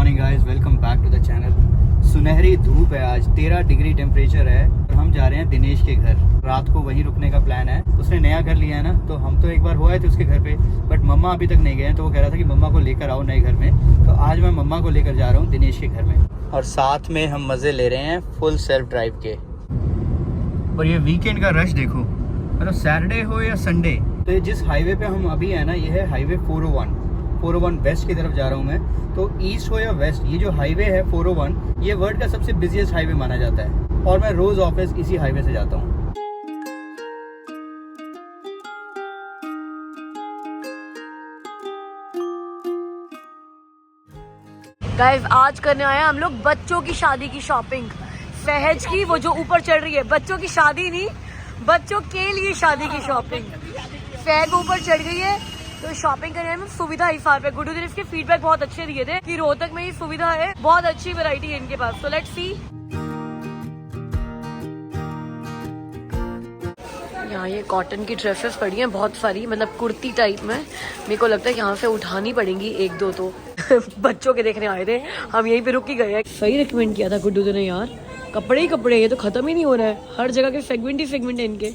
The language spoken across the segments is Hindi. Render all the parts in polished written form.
Morning guys, welcome back to the channel. सुनहरी धूप है, आज 13 डिग्री टेम्परेचर है और हम जा रहे हैं दिनेश के घर। रात को वहीं रुकने का प्लान है। उसने नया घर लिया है ना, तो हम तो एक बार हुआ थे उसके घर पे, बट मम्मा अभी तक नहीं गए हैं। तो वो कह रहा था कि मम्मा को लेकर आओ नए घर में। तो आज मैं मम्मा को लेकर जा रहा हूँ दिनेश के घर में, और साथ में हम मज़े ले रहे हैं फुल सेल्फ ड्राइव के। और ये वीकेंड का रश देखो, मतलब सैटरडे हो या संडे। तो ये जिस हाईवे पे हम अभी है ना, ये है हाईवे 401 वेस्ट की तरफ जा रहा हूँ मैं। तो ईस्ट हो या वेस्ट, ये जो हाईवे है 401, ये वर्ल्ड का सबसे बिजिएस्ट हाईवे माना जाता है, और मैं रोज ऑफिस इसी हाईवे से जाता हूँ। गाइस, आज करने आए हैं हम लोग बच्चों की शादी की शॉपिंग। फहज की, वो जो ऊपर चढ़ रही है, बच्चों की शादी नहीं, बच्चों के लिए शादी की शॉपिंग। फहद ऊपर चढ़ गई है, तो शॉपिंग करने में सुविधा हिसाब पे। गुड्डू ने इसके फीडबैक बहुत अच्छे दिए थे कि रोहतक में ये सुविधा है, बहुत अच्छी वैरायटी है इनके पास। तो लेट्स सी। यहाँ ये कॉटन की ड्रेसेस पड़ी हैं बहुत सारी, मतलब कुर्ती टाइप में। मेरे को लगता है यहाँ से उठानी पड़ेंगी एक दो तो। बच्चों के देखने आए थे हम, यहीं पे रुक ही गए हैं। सही रिकमेंड किया था गुड्डू ने यार, कपड़े ही कपड़े, ये तो खत्म ही नहीं हो रहा है। हर जगह के सेगमेंट ही सेगमेंट है इनके।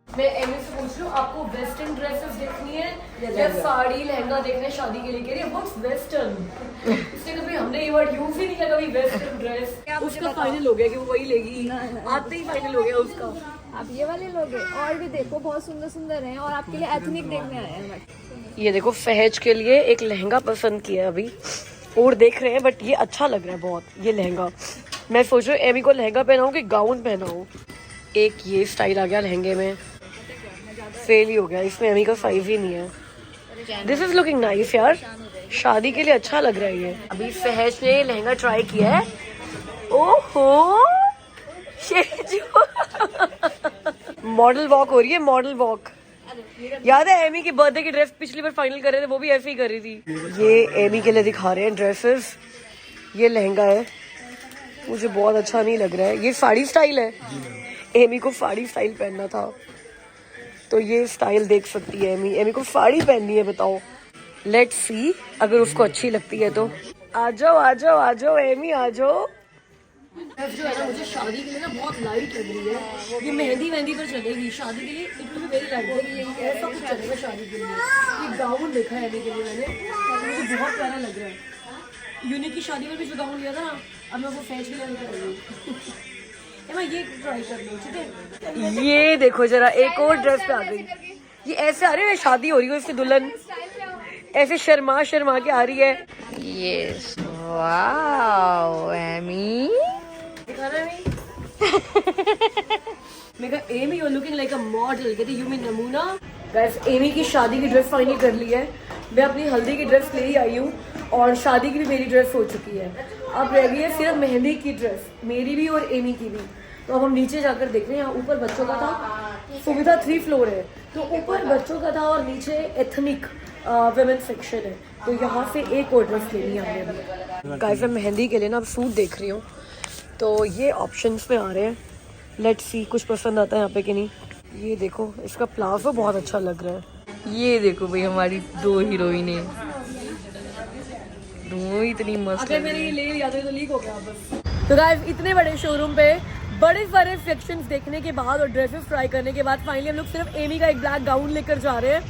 मैं एमी से पूछ रही हूँ, आपको वेस्टर्न ड्रेसेस देखनी है या साड़ी लहंगा देखना है शादी के लिए? कह रही है व्हाट्स वेस्टर्न। इसलिए कभी हमने ये वर्ड यूज ही नहीं किया कभी, वेस्टर्न ड्रेस। उसका फाइनल हो गया कि वो वही लेगी, आते ही फाइनल हो गया उसका। आप ये वाले लोगे, और भी देखो बहुत सुंदर सुंदर हैं, और आपके लिए एथनिक देखने आए हैं। ये देखो, फहज के लिए एक लहंगा पसंद किया अभी, और देख रहे हैं, बट ये अच्छा लग रहा है बहुत ये लहंगा। मैं सोच रही हूँ एमी को लहंगा पहनाऊँ कि गाउन पहनाऊँ। एक ये स्टाइल आ गया लहंगे में, फेल ही हो गया, इसमें एमी का साइज ही नहीं है। दिस इज लुकिंग नाइस यार, शादी के लिए अच्छा लग रहा है ये। अभी फहज ने ये लहंगा ट्राई किया है। ओहो, मॉडल वॉक हो रही है, मॉडल वॉक। याद है एमी की बर्थडे की ड्रेस पिछली बार फाइनल कर रहे थे, वो भी ऐसे ही कर रही थी। ये एमी के लिए दिखा रहे हैं ड्रेसेस। ये लहंगा है, मुझे बहुत अच्छा नहीं लग रहा है। ये साड़ी स्टाइल है, एमी को साड़ी स्टाइल पहनना था, तो ये स्टाइल देख सकती है एमी। एमी को साड़ी पहननी है, बताओ। लेट्स सी अगर उसको अच्छी लगती है तो। आ जाओ आ जाओ आ जाओ एमी, आ जाओ। जो है ना, मुझे शादी के लिए ना बहुत लाइट लग रही है। ये मेहंदी मेहंदी पर चलेगी, शादी के लिए it will be very light. ऐसा कुछ चलेगा शादी के लिए। ये गाउन देखा है एमी के लिए मैंने, मुझे बहुत प्यारा लग रहा है। यूनिक की शादी में भी जो गाउन लिया था ना, अब मैं वो फैज के लिए लेकर आई हूँ। ये ट्राई कर लो, ठीक है। ये देखो जरा, एक और ड्रेस पे आ गई। ये ऐसे आ रही है, शादी हो रही है इसकी दुल्हन, ऐसे शर्मा शर्मा के आ रही है। Yes, wow Amy. मैं कहा Amy you looking like a model. कहती यू मीन नमूना। गाइस, एमी की शादी की ड्रेस फाइनल कर ली है। मैं अपनी हल्दी की ड्रेस ले ही आई हूँ, और शादी की भी मेरी ड्रेस हो चुकी है। अब रह गई है सिर्फ मेहंदी की ड्रेस, मेरी भी और एमी की भी। तो अब हम नीचे जाकर देख रहे हैं। यहाँ ऊपर बच्चों का था, सुविधा 3 फ्लोर है, तो ऊपर बच्चों का था और नीचे एथनिक वुमेन सेक्शन है। तो यहाँ से एक और ड्रेस लेनी है हमने। गाइस, मैं मेहंदी के लिए ना अब सूट देख रही हूँ, तो ये ऑप्शंस में आ रहे हैं। लेट्स सी कुछ पसंद आता है यहाँ पे कि नहीं। ये देखो, इसका प्लाजो बहुत अच्छा लग रहा है। ये देखो भाई, हमारी 2 हीरोइनें, दोनों इतनी मस्त। अगर मैंने ये ले लिया तो लीक हो गया बस। तो गाइस, इतने बड़े शोरूम पे बड़े सारे सेक्शंस देखने के बाद और ड्रेसेस ट्राई करने के बाद फाइनली हम लोग सिर्फ एमी का एक ब्लैक गाउन लेकर जा रहे हैं।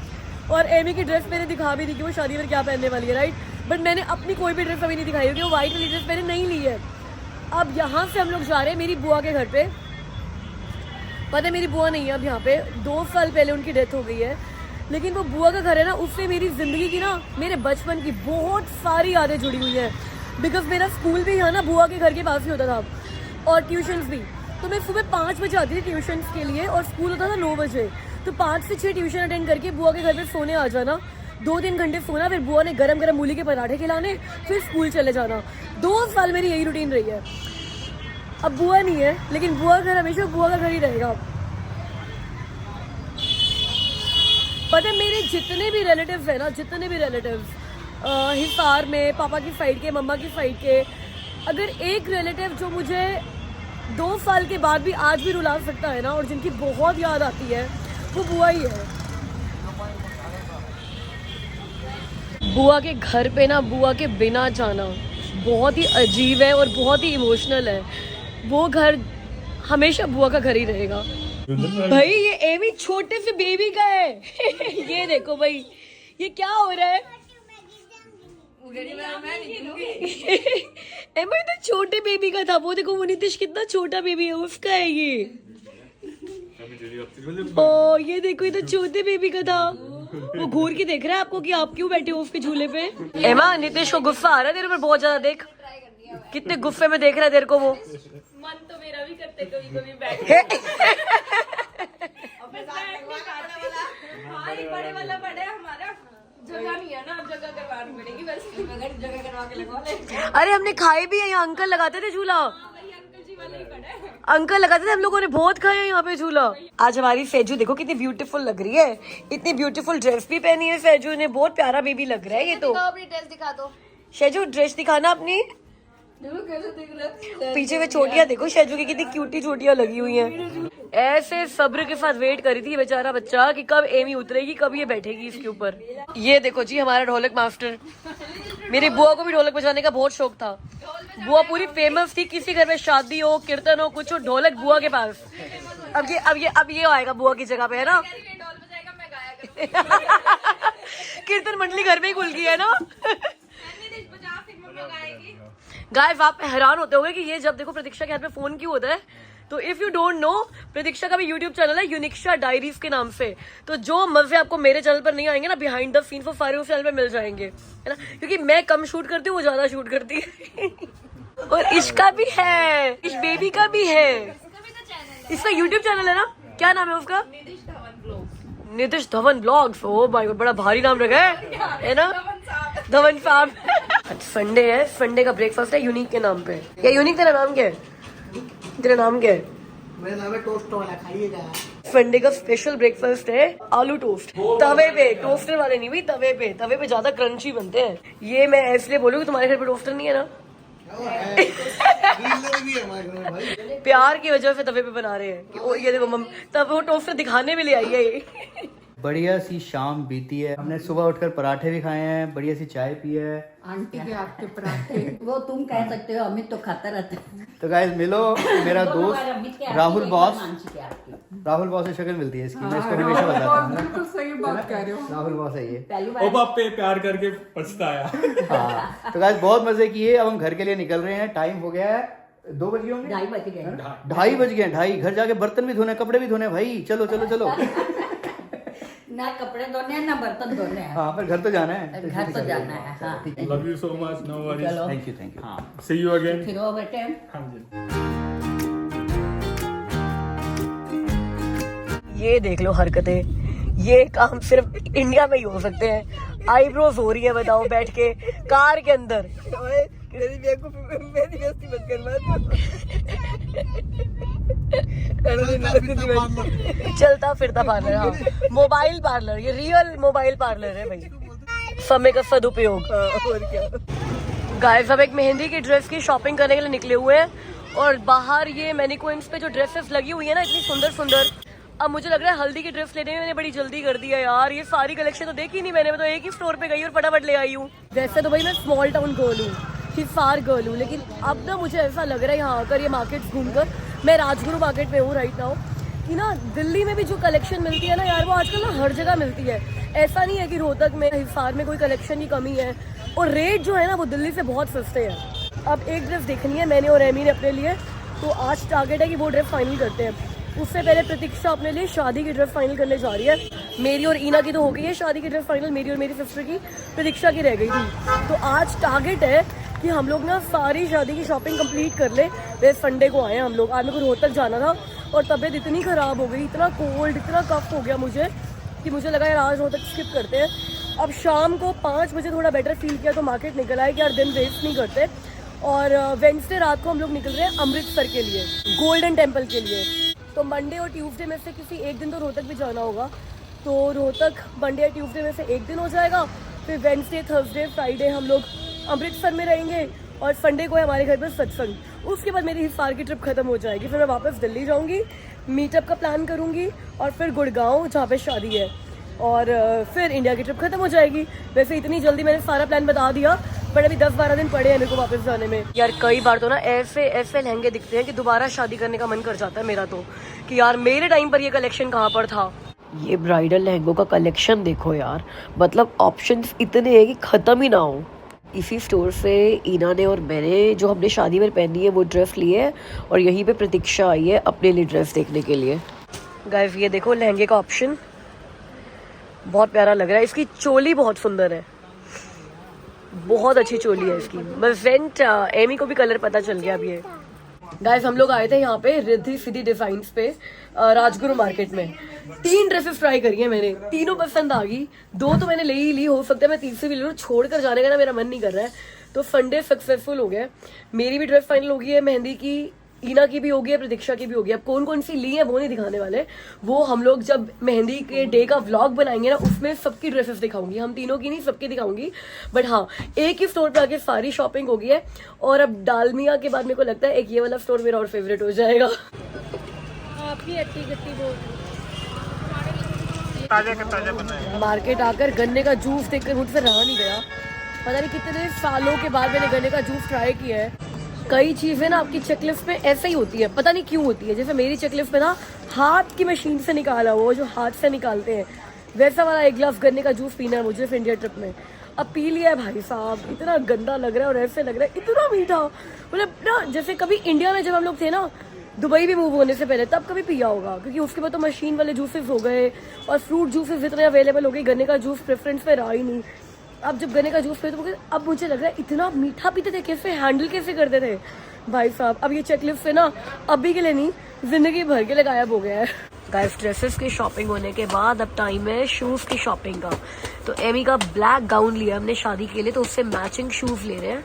और एमी की ड्रेस मैंने दिखा भी दी कि वो शादी में क्या पहनने वाली है, राइट। बट मैंने अपनी कोई भी ड्रेस अभी नहीं दिखाई, क्योंकि वो व्हाइट वाली ड्रेस मैंने नहीं ली है। अब यहाँ से हम लोग जा रहे हैं मेरी बुआ के घर पे। पता है मेरी बुआ नहीं है अब यहाँ पे, 2 साल पहले उनकी डेथ हो गई है। लेकिन वो बुआ का घर है ना, उससे मेरी ज़िंदगी की ना, मेरे बचपन की बहुत सारी यादें जुड़ी हुई हैं। बिकॉज मेरा स्कूल भी यहाँ ना बुआ के घर के पास ही होता था, और ट्यूशन्स भी। तो मैं सुबह 5 बजे आती थी ट्यूशन्स के लिए, और स्कूल होता था 9 बजे। तो 5 से 6 ट्यूशन अटेंड करके बुआ के घर पे सोने आ जाना, 2-3 घंटे सोना, फिर बुआ ने गरम गरम मूली के पराठे खिलाने, फिर स्कूल चले जाना। 2 साल मेरी यही रूटीन रही है। अब बुआ नहीं है, लेकिन बुआ घर हमेशा बुआ का घर ही रहेगा। पता है मेरे जितने भी रिलेटिव्स हैं ना, जितने भी रिलेटिव्स हिसार में, पापा की साइड के, मम्मा की साइड के, अगर एक रिलेटिव जो मुझे 2 साल के बाद भी आज भी रुला सकता है ना, और जिनकी बहुत याद आती है, वो बुआ ही है। बुआ के घर पे ना बुआ के बिना जाना बहुत ही अजीब है और बहुत ही इमोशनल है। वो घर हमेशा बुआ का घर ही रहेगा। भाई ये एमी छोटे से बेबी का है। ये देखो भाई ये क्या हो रहा है। एमा ये तो छोटे बेबी का था। वो देखो वो नीतीश कितना छोटा बेबी है उसका है ये। ओ ये देखो ये तो छोटे बेबी का था। वो घूर के देख रहा है आपको कि आप क्यों बैठे हो उसके झूले पे। एमा नीतीश को गुस्सा आ रहा है तेरे पर बहुत ज्यादा। देख कितने गुस्से में देख रहा है तेरे को वो। मन तो मेरा भी करते कभी कभी बैठ बड़े वाला बड़ा हमारा जगह नहीं है ना। अब जगह करवानी पड़ेगी बस। जगह करवा के लगवा ले। अरे हमने खाए भी है यहाँ। अंकल लगाते थे झूला। अंकल लगाते थे हम लोगों ने बहुत खाए हैं यहाँ पे झूला। आज हमारी फैजू देखो कितनी ब्यूटीफुल लग रही है। इतनी ब्यूटीफुल ड्रेस भी पहनी है फैजू ने। बहुत प्यारा बेबी लग रहा है ये तो। अपनी ड्रेस दिखा दो शैजू ड्रेस दिखाना अपनी। पीछे में चोटियां देखो शैजू की कितनी क्यूटी चोटियां लगी हुई हैं। ऐसे सब्र के साथ वेट करी थी बेचारा बच्चा कि कब एमी उतरेगी कब ये बैठेगी इसके ऊपर। ये देखो जी हमारा ढोलक मास्टर। मेरी बुआ को भी ढोलक बजाने का बहुत शौक था। बुआ पूरी फेमस थी। किसी घर में शादी हो कीर्तन हो कुछ हो ढोलक बुआ के पास। अब ये आएगा बुआ की जगह पे है ना। कीर्तन मंडली घर में ही खुल गई है ना। गाइस आप हैरान होते होंगे कि ये जब देखो प्रतीक्षा के हाथ में फोन क्यों होता है। तो इफ यू डोंट नो प्रतीक्षा का भी यूट्यूब चैनल है यूनिक्षा डायरीज के नाम से। तो जो मजे आपको मेरे चैनल पर नहीं आएंगे ना बिहाइंड द सीन वो सारे उस चैनल पे मिल जाएंगे है ना। क्योंकि मैं कम शूट करती हूँ वो ज्यादा शूट करती है। और इसका भी है इस बेबी का भी है। इसका यूट्यूब चैनल है ना क्या नाम है उसका। नितिश धवन ब्लॉग्स। ओ भाई बड़ा भारी नाम रखा है ना धवन फार्म। संडे है। संडे का ब्रेकफास्ट है यूनिक के नाम पे। क्या यूनिक तेरा नाम क्या है। तेरा नाम क्या है। मेरा नाम है टोस्ट वाला खाइएगा। संडे का स्पेशल ब्रेकफास्ट है आलू टोस्ट तवे पे। टोस्टर वाले नहीं भाई तवे पे। तवे पे ज्यादा क्रंची बनते हैं। ये मैं इसलिए बोलूँ कि तुम्हारे घर पे टोस्टर नहीं है ना। भी है हमारे घर में भाई। प्यार की वजह से तवे पे बना रहे हैं कि ओ ये देखो मम तब वो टोस्टर दिखाने में ले आई है ये। बढ़िया सी शाम बीती है। हमने सुबह उठकर पराठे भी खाए हैं। बढ़िया सी चाय पी है। आंटी के आपके पराठे वो तुम कह सकते हो अमित तो खाता रहता है। तो गाइस मिलो मेरा दोस्त राहुल बॉस। राहुल बॉस से शक्ल मिलती है इसकी। मैं इसको हमेशा बताता हूँ। बिल्कुल सही बात कह रहे हो। राहुल बॉस है ये। ओ बाप पे प्यार करके पछताया। हाँ तो गाइस बहुत मजे किए। अब हम घर के लिए निकल रहे हैं। टाइम हो गया है 2 बज गए होंगे। 2:30 बज गए। 2:30 बज गए। 2:30 घर जाके बर्तन भी धोने कपड़े भी धोने भाई। चलो चलो चलो। ना कपड़े धोने हैं ना बर्तन धोने हैं। हाँ पर घर तो जाना है। घर तो जाना है। हाँ love you so much. No worries. चलो थैंक यू। हाँ सी यू अगेन। फिर हो बेटे। हाँ जी। ये देख लो हरकतें। ये काम सिर्फ इंडिया में ही हो सकते हैं। आईब्रोज हो रही है बताओ बैठ के कार के अंदर। मेरी बेइज्जती मत करना। चलता फिरता पार्लर। हाँ मोबाइल पार्लर। ये रियल मोबाइल पार्लर है भाई। समय का सदुपयोग। और क्या गाइस अब एक मेहंदी की ड्रेस की शॉपिंग करने के लिए निकले हुए हैं। और बाहर ये मैनिक्विन्स पे जो ड्रेसेस लगी हुई है ना इतनी सुंदर सुंदर। अब मुझे लग रहा है हल्दी की ड्रेस लेने में मैंने बड़ी जल्दी कर दिया यार। ये सारी कलेक्शन तो देखी नहीं मैंने। मैं तो एक ही स्टोर पे गई और फटाफट ले आई हूँ। वैसे तो भाई मैं स्मॉल टाउन गर्ल हूँ हिसार गर्ल हूँ। लेकिन अब ना मुझे ऐसा लग रहा है यहाँ आकर ये मार्केट घूमकर। मैं राजगुरु मार्केट में हूँ राइट नाउ कि ना दिल्ली में भी जो कलेक्शन मिलती है ना यार वो आजकल ना हर जगह मिलती है। ऐसा नहीं है कि रोहतक में हिसार में कोई कलेक्शन की कमी है। और रेट जो है ना वो दिल्ली से बहुत सस्ते हैं। अब एक ड्रेस देखनी है मैंने और एमी ने अपने लिए। तो आज टारगेट है कि वो ड्रेस फाइनल करते हैं। उससे पहले प्रतीक्षा अपने लिए शादी की ड्रेस फाइनल करने जा रही है। मेरी और ईना की तो हो गई है शादी की ड्रेस फाइनल। मेरी और मेरी सिस्टर की प्रतीक्षा की रह गई थी। तो आज टारगेट है कि हम लोग ना सारी शादी की शॉपिंग कंप्लीट कर ले। वैसे संडे को आए हम लोग। आज मेरे को रोहतक जाना था और तबीयत इतनी ख़राब हो गई। इतना कोल्ड इतना कफ हो गया मुझे कि मुझे लगा यार आज रोहतक स्किप करते हैं। अब शाम को 5 बजे थोड़ा बेटर फील किया तो मार्केट निकल आए कि यार दिन वेस्ट नहीं करते। और वेडनेसडे रात को हम लोग निकल रहे हैं अमृतसर के लिए गोल्डन टेम्पल के लिए। तो मंडे और ट्यूसडे में से किसी एक दिन तो रोहतक भी जाना होगा। तो रोहतक मंडे या ट्यूसडे में से एक दिन हो जाएगा। फिर वेडनेसडे थर्सडे फ्राइडे हम लोग अमृतसर में रहेंगे। और संडे को है हमारे घर पर सत्संग। उसके बाद मेरी हिसार की ट्रिप खत्म हो जाएगी। फिर मैं वापस दिल्ली जाऊँगी मीटअप का प्लान करूँगी। और फिर गुड़गांव जहाँ पे शादी है। और फिर इंडिया की ट्रिप खत्म हो जाएगी। वैसे इतनी जल्दी मैंने सारा प्लान बता दिया, पर अभी 10-12 दिन पड़े हैं मेरे को वापस जाने में। यार कई बार तो ना ऐसे ऐसे लहंगे दिखते हैं कि दोबारा शादी करने का मन कर जाता है मेरा तो, कि यार मेरे टाइम पर ये कलेक्शन कहाँ पर था। ये ब्राइडल लहंगों का कलेक्शन देखो यार, मतलब ऑप्शंस इतने हैं कि ख़त्म ही ना हो। इसी स्टोर से ईना ने और मैंने जो हमने शादी में पहनी है वो ड्रेस ली है, और यहीं पे प्रतीक्षा आई है अपने लिए ड्रेस देखने के लिए। गाइस ये देखो लहंगे का ऑप्शन बहुत प्यारा लग रहा है। इसकी चोली बहुत सुंदर है, बहुत अच्छी चोली है इसकी। मैं वेंट एमी को भी कलर पता चल गया अभी। ये गाइस हम लोग आए थे यहाँ पे रिद्धि सिद्धि डिजाइन्स पे राजगुरु मार्केट में। 3 ड्रेसेस ट्राई करी है मैंने, तीनों पसंद आ गई। 2 तो मैंने ले ही ली, हो सकता है मैं तीसरी भी ले लूँ, छोड़कर जाने का ना मेरा मन नहीं कर रहा है। तो फंडे सक्सेसफुल हो गया, मेरी भी ड्रेस फाइनल हो गई है, मेहंदी की, ईना की भी हो गई है, प्रतीक्षा की भी हो गई। अब कौन कौन सी ली है वो नहीं दिखाने वाले, वो हम लोग जब मेहंदी के डे का व्लॉग बनाएंगे ना उसमें सबकी ड्रेसेस दिखाऊंगी। हम तीनों की नहीं, सबकी दिखाऊंगी। बट हाँ, एक ही स्टोर पे आके सारी शॉपिंग हो गई है, और अब डालमिया के बाद मेरे को लगता है एक ये वाला स्टोर मेरा और फेवरेट हो जाएगा। आपकी अट्टी गट्टी बोल मार्केट आकर गन्ने का जूस देखकर मुझसे रहा नहीं गया। पता नहीं कितने सालों के बाद मैंने गन्ने का जूस ट्राई किया है। कई चीजें ना आपकी चेकलिस्ट में ऐसे ही होती है, पता नहीं क्यों होती है। जैसे मेरी चेकलिस्ट में ना हाथ की मशीन से निकाला हुआ, जो हाथ से निकालते हैं, वैसा वाला एक गिलास गन्ने का जूस पीना है मुझे इंडिया ट्रिप में। अब पी लिया है भाई साहब, इतना गंदा लग रहा है और ऐसे लग रहा है, इतना मीठा। मतलब ना जैसे कभी इंडिया में जब हम लोग थे ना, दुबई भी मूव होने से पहले, तब कभी पिया होगा, क्योंकि उसके बाद तो मशीन वाले जूसेस हो गए और फ्रूट जूसेस इतने अवेलेबल हो गए, गन्ने का जूस प्रेफरेंस पे रहा ही नहीं। अब जब गन्ने का जूस पीते तो अब मुझे लग रहा है इतना मीठा पीते थे, कैसे हैंडल कैसे करते थे भाई साहब। अब ये चेकलिस्ट से ना अभी के लिए नहीं, जिंदगी भर के लिए गायब हो गया है। गाइस ड्रेसेस की शॉपिंग होने के बाद अब टाइम है शूज की शॉपिंग का। तो एमी का ब्लैक गाउन लिया हमने शादी के लिए, तो उससे मैचिंग शूज ले रहे हैं।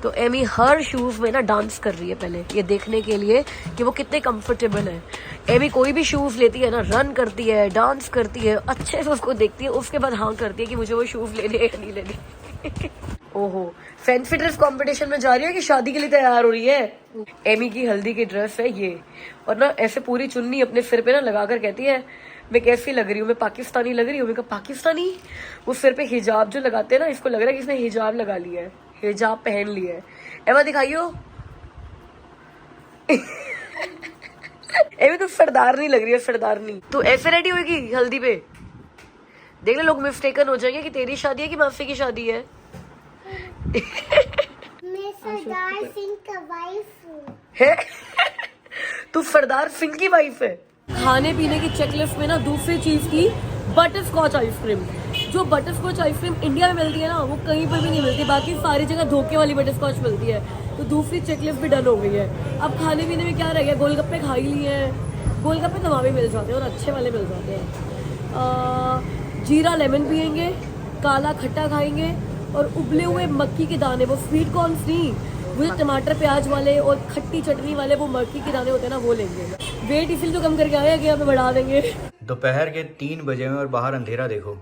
तो एमी हर शूज में ना डांस कर रही है पहले, ये देखने के लिए कि वो कितने कंफर्टेबल है। एमी कोई भी शूज लेती है ना, रन करती है, डांस करती है, अच्छे से उसको देखती है, उसके बाद हाँ करती है कि मुझे वो शूज लेने या नहीं लेने। ओहो, फैंसी ड्रेस कंपटीशन में जा रही है कि शादी के लिए तैयार हो रही है। एमी की हल्दी की ड्रेस है ये, और ना ऐसे पूरी चुन्नी अपने सिर पे ना लगाकर कहती है मैं कैसी लग रही हूँ, मैं पाकिस्तानी लग रही हूँ। मैं कहा पाकिस्तानी? वो सिर पे हिजाब जो लगाते हैं ना, इसको लग रहा है कि इसने हिजाब लगा लिया है, हिजाब पहन लिया है। एमा दिखाइयो। एमी तो सरदार नहीं लग रही है, सरदार नहीं। तो ऐसे रेडी होगी हल्दी पे, देख ले लोग मिस्टेकन हो जाएंगे कि तेरी शादी है कि मासी की शादी है। मैं सरदार सिंह का वाइफ हूँ। है? तू सरदार सिंह की वाइफ है। खाने पीने की चेकलिस्ट में ना दूसरी चीज की बटर स्कॉच आइसक्रीम। जो बटर स्कॉच आइसक्रीम इंडिया में मिलती है ना, वो कहीं पर भी नहीं मिलती, बाकी सारी जगह धोखे वाली बटर स्कॉच मिलती है। तो दूसरी चेकलिस्ट भी डन हो गई है। अब खाने पीने में क्या रह गया, गोलगप्पे खा ही लिए हैं। गोलगप्पे तो वहाँ भी मिल जाते हैं और अच्छे वाले मिल जाते हैं। जीरा लेमन पियेंगे, काला खट्टा खाएंगे, और उबले हुए मक्की के दाने, वो स्वीट कॉर्न्स नहीं, वो जो टमाटर प्याज वाले और खट्टी चटनी वाले वो मक्की के दाने होते हैं ना, वो लेंगे। वेट इसलिए तो कम करके आए कि हमें बढ़ा देंगे। दोपहर के 3 बजे में और बाहर अंधेरा देखो।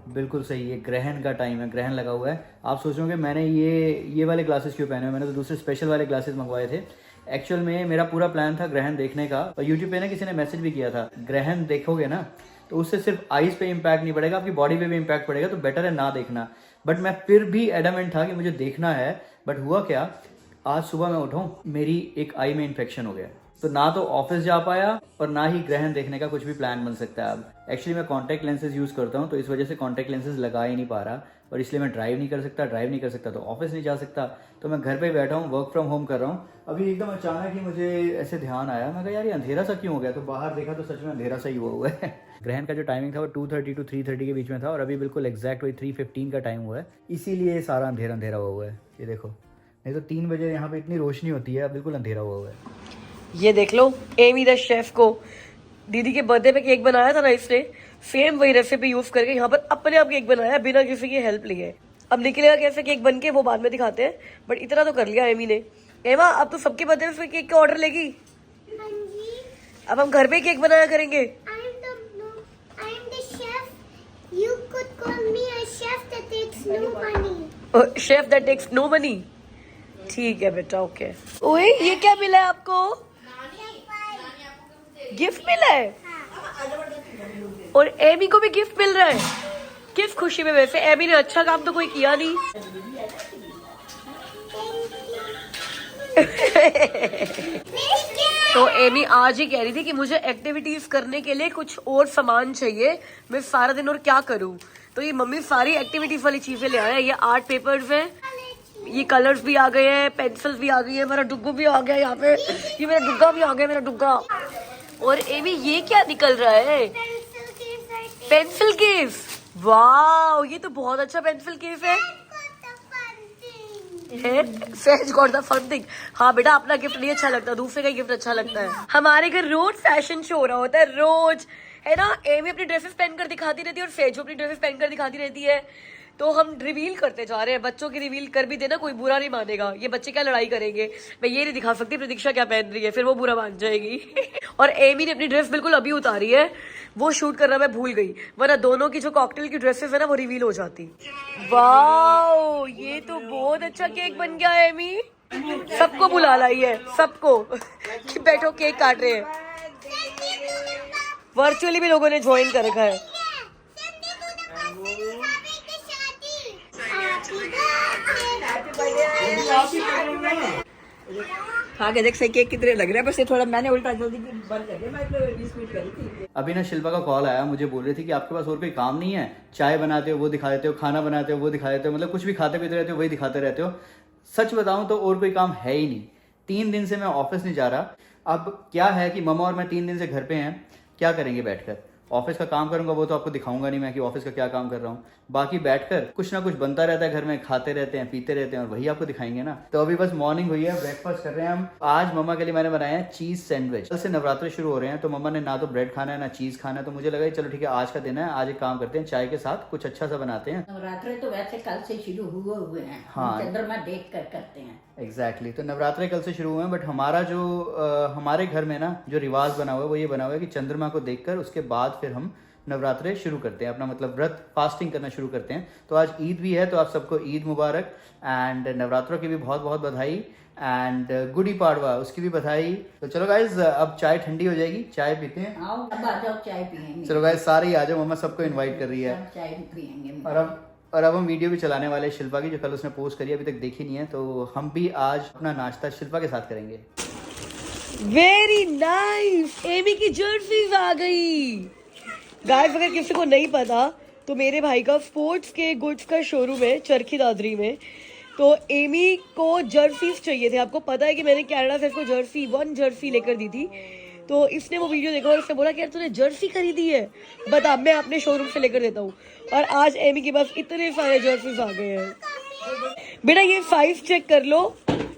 बिल्कुल सही, ये ग्रहण का टाइम है, ग्रहण लगा हुआ है। आप सोचोगे मैंने ये वाले ग्लासेस क्यों पहने हुए, मैंने तो दूसरे स्पेशल वाले ग्लासेस मंगवाए थे। एक्चुअल में मेरा पूरा प्लान था ग्रहण देखने का, और यूट्यूब पे ना किसी ने मैसेज भी किया था, ग्रहण देखोगे ना तो उससे सिर्फ आईज पे इम्पैक्ट नहीं पड़ेगा, आपकी बॉडी पे भी इम्पैक्ट पड़ेगा, तो बेटर है ना देखना। बट मैं फिर भी एडमेंट था कि मुझे देखना है। बट हुआ क्या, आज सुबह मैं उठाऊं, मेरी एक आई में इन्फेक्शन हो गया, तो ना तो ऑफिस जा पाया और ना ही ग्रहण देखने का कुछ भी प्लान बन सकता है अब। एक्चुअली मैं कॉन्टैक्ट लेंसेज यूज़ करता हूँ, तो इस वजह से कॉन्टैक्ट लेंसेज लगा ही नहीं पा रहा, और इसलिए मैं ड्राइव नहीं कर सकता तो ऑफिस नहीं जा सकता, तो मैं घर पे बैठा हूँ, वर्क फ्रॉम होम कर रहा हूँ। अभी एकदम अचानक ही मुझे ऐसे ध्यान आया, मैं कहा यार ये अंधेरा सा क्यों हो गया, तो बाहर देखा तो सच में अंधेरा सा ही हुआ है। ग्रहण का जो टाइमिंग था वो 2:30 to 3:30 के बीच में था, और अभी बिल्कुल एग्जैक्ट वही 3:15 का टाइम हुआ है, इसीलिए सारा अंधेरा अंधेरा हुआ है। ये देखो, नहीं तो 3 बजे यहाँ पे इतनी रोशनी होती है, बिल्कुल अंधेरा हुआ है। ये देख लो, एमी द शेफ को दीदी के बर्थडे पे केक बनाया था ना, इसने सेम वही रेसिपी यूज करके यहाँ पर अपने आप केक बनाया बिना किसी की हेल्प लिए। अब निकलेगा कैसे केक बन के वो बाद में दिखाते हैं, बट इतना तो कर लिया एमी ने। एमा अब तो सबके बर्थडे पे केक का ऑर्डर लेगी। हाँ जी। अब हम घर पे केक बनाया करेंगे। I am the chef. You could call me a chef that takes no money. Chef that takes no money. ठीक है बेटा, ओके। ओए ये क्या मिला है आपको? गिफ्ट मिला है? और एमी को भी गिफ्ट मिल रहा है। किस खुशी में? वैसे एमी ने अच्छा काम तो कोई किया नहीं। तो एमी आज ही कह रही थी कि मुझे एक्टिविटीज करने के लिए कुछ और सामान चाहिए, मैं सारा दिन और क्या करूं। तो ये मम्मी सारी एक्टिविटीज वाली चीजें ले आए हैं। ये आर्ट पेपर्स हैं, ये कलर्स भी आ गए हैं, पेंसिल्स भी आ गई है, मेरा डुग्गू भी आ गया यहाँ पे, ये मेरा डुग्गा भी आ गया, मेरा डुग्गा। और एमी ये क्या निकल रहा है? Pencil case. वाह, ये तो बहुत अच्छा पेंसिल केस है। सहज गॉट द फन थिंग। हाँ बेटा, अपना गिफ्ट नहीं अच्छा लगता, दूसरे का गिफ्ट अच्छा लगता है। हमारे घर रोज फैशन शो हो रहा होता है, रोज, है ना। एमी अपनी ड्रेसेस पहनकर दिखाती रहती है और सहज अपनी ड्रेसेस पहनकर दिखाती रहती है। तो हम रिवील करते जा रहे हैं। बच्चों की रिवील कर भी देना, कोई बुरा नहीं मानेगा। ये बच्चे क्या लड़ाई करेंगे, मैं ये नहीं दिखा सकती प्रतीक्षा क्या पहन रही है, फिर वो बुरा मान जाएगी। और एमी ने अपनी ड्रेस बिल्कुल अभी उतारी है, वो शूट करना मैं भूल गई, वरना दोनों की जो कॉकटेल की ड्रेसेस है ना वो रिवील हो जाती। वाओ, ये तो बहुत अच्छा केक बन गया है एमी। सबको बुला लाई है, सबको कि बैठो केक काट रहे हैं। वर्चुअली भी लोगों ने ज्वाइन कर रखा है। खा के देख सही केक कितने लग रहे हैं, बस ये थोड़ा मैंने उल्टा जल्दी बंद कर दिया, माइक्रोवेव 20 मिनट करी थी। अभी ना शिल्पा का कॉल आया, मुझे बोल रही थी कि आपके पास और कोई काम नहीं है, चाय बनाते हो वो दिखा देते हो, खाना बनाते हो वो दिखा देते हो, मतलब कुछ भी खाते पीते रहते हो वही दिखाते रहते हो। सच बताऊं तो और कोई काम है ही नहीं। 3 दिन से मैं ऑफिस नहीं जा रहा। अब क्या है कि ममा और मैं 3 दिन से घर पे हैं, क्या करेंगे बैठकर? ऑफिस का काम करूंगा वो तो आपको दिखाऊंगा नहीं मैं कि ऑफिस का क्या काम कर रहा हूँ। बाकी बैठकर कुछ ना कुछ बनता रहता है घर में, खाते रहते हैं, पीते रहते हैं, और वही आपको दिखाएंगे ना। तो अभी बस मॉर्निंग हुई है, ब्रेकफास्ट कर रहे हैं हम। आज मम्मा के लिए मैंने बनाया है चीज सैंडविच। कल से नवरात्रे शुरू हो रहे हैं, तो मम्मा ने ना तो ब्रेड खाना है ना चीज खाना है, तो मुझे लगा चलो ठीक है आज का दिन है, आज एक काम करते हैं, चाय के साथ कुछ अच्छा सा बनाते हैं। नवरात्रे तो वैसे कल से शुरू हुए हैं। हाँ। चंद्रमा देख कर करते हैं। एग्जैक्टली तो नवरात्रे कल से शुरू हुए हैं, बट हमारा जो हमारे घर में ना जो रिवाज बना हुआ है वो ये बना हुआ है कि चंद्रमा को देखकर उसके बाद फिर हम नवरात्रे शुरू करते हैं, अपना मतलब व्रत फास्टिंग करना शुरू करते हैं। तो आज ईद भी है, तो आप सबको ईद मुबारक, एंड नवरात्रों की भी बहुत बहुत बधाई, एंड गुड़ी पाड़वा उसकी भी बधाई। तो चलो गाइज, अब चाय ठंडी हो जाएगी, चाय पीते हैं। आओ अब आ जाओ, चाय पियेंगे। चलो गाइज सारे ही आ जाओ, मम्मा सबको इन्वाइट कर रही है। सब चाय पियेंगे। और अब हम वीडियो भी चलाने वाले हैं शिल्पा की, जो कल उसने पोस्ट करी, अभी तक देखी नहीं है। तो हम भी आज अपना नाश्ता शिल्पा के साथ करेंगे। वेरी नाइस, एमी की जर्सीज आ गई। गाइस, अगर किसी को नहीं पता तो मेरे भाई का स्पोर्ट्स के गुड्स का शोरूम है चरखी दादरी में। तो एमी को जर्सीज चाहिए थे। आपको पता है कि मैंने कनाडा से इसको जर्सी 1 जर्सी लेकर दी थी। तो इसने वो वीडियो देखा और इसने बोला कि यार तूने जर्सी खरीदी है, बता मैं अपने शोरूम से लेकर देता हूँ। और आज एमी के पास इतने सारे जर्सीज आ गए हैं। बेटा ये साइज चेक कर लो,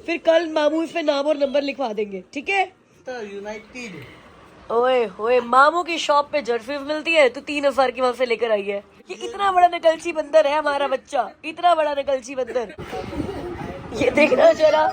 फिर कल मामू इस पे नाम और नंबर लिखवा देंगे, ठीक है? यूनाइटेड ओए ओए, मामू की शॉप पे जर्सीज मिलती है तो 3000 की वहां से लेकर आई है। ये इतना बड़ा नकलची बंदर है हमारा बच्चा, इतना बड़ा नकलची बंदर। ये देखना जरा,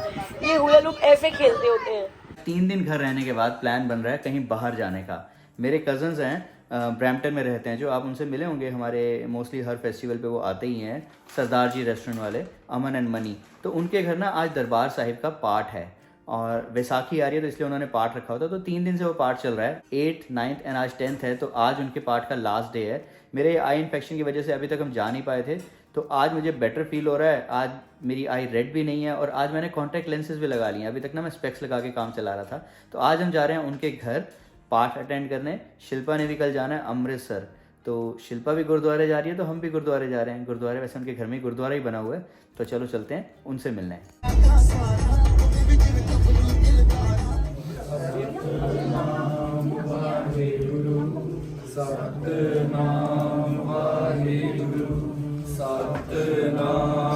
ये हुला लूप ऐसे खेलते होते हैं। 3 दिन घर रहने के बाद प्लान बन रहा है कहीं बाहर जाने का। मेरे कजन्स हैं, ब्रैम्पटन में रहते हैं, जो आप उनसे मिले होंगे, हमारे मोस्टली हर फेस्टिवल पे वो आते ही हैं, सरदार जी रेस्टोरेंट वाले, अमन एंड मनी। तो उनके घर ना आज दरबार साहिब का पाठ है और वैसाखी आ रही है, तो इसलिए उन्होंने पाठ रखा होता। तो 3 दिन से वो पाठ चल रहा है, 8th 9th एंड आज 10th है। तो आज उनके पाठ का लास्ट डे है। मेरे आई इन्फेक्शन की वजह से अभी तक हम जा नहीं पाए थे, तो आज मुझे बेटर फील हो रहा है। आज मेरी आई रेड भी नहीं है और आज मैंने कॉन्टैक्ट लेंसेज भी लगा लिए हैं। अभी तक ना मैं स्पेक्स लगा के काम चला रहा था। तो आज हम जा रहे हैं उनके घर पाठ अटेंड करने। शिल्पा ने भी कल जाना है अमृतसर, तो शिल्पा भी गुरुद्वारे जा रही है, तो हम भी गुरुद्वारे जा रहे हैं। गुरुद्वारे वैसे उनके घर में ही गुरुद्वारा ही बना हुआ है, तो चलो चलते हैं उनसे मिलने। सतनाम वाहेगुरु, सतनाम